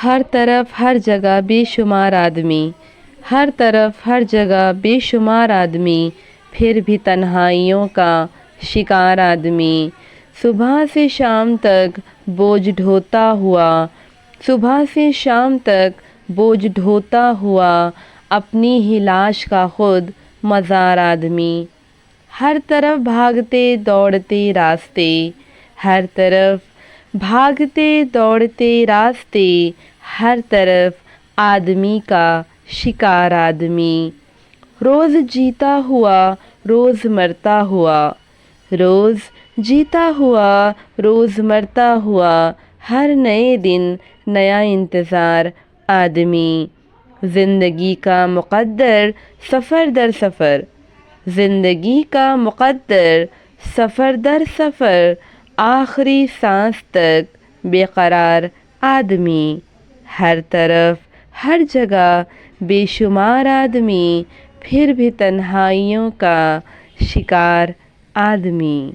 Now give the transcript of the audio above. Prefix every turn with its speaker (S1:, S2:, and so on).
S1: ہر طرف ہر جگہ بے شمار آدمی، ہر طرف ہر جگہ بے شمار آدمی، پھر بھی تنہائیوں کا شکار آدمی۔ صبح سے شام تک بوجھ ڈھوتا ہوا، صبح سے شام تک بوجھ ڈھوتا ہوا، اپنی ہی لاش کا خود مزار آدمی۔ ہر طرف بھاگتے دوڑتے راستے، ہر طرف بھاگتے دوڑتے راستے، ہر طرف آدمی کا شکار آدمی۔ روز جیتا ہوا روز مرتا ہوا، روز جیتا ہوا روز مرتا ہوا، ہر نئے دن نیا انتظار آدمی۔ زندگی کا مقدر سفر در سفر، زندگی کا مقدر سفر در سفر، آخری سانس تک بے قرار آدمی۔ ہر طرف ہر جگہ بے شمار آدمی، پھر بھی تنہائیوں کا شکار آدمی۔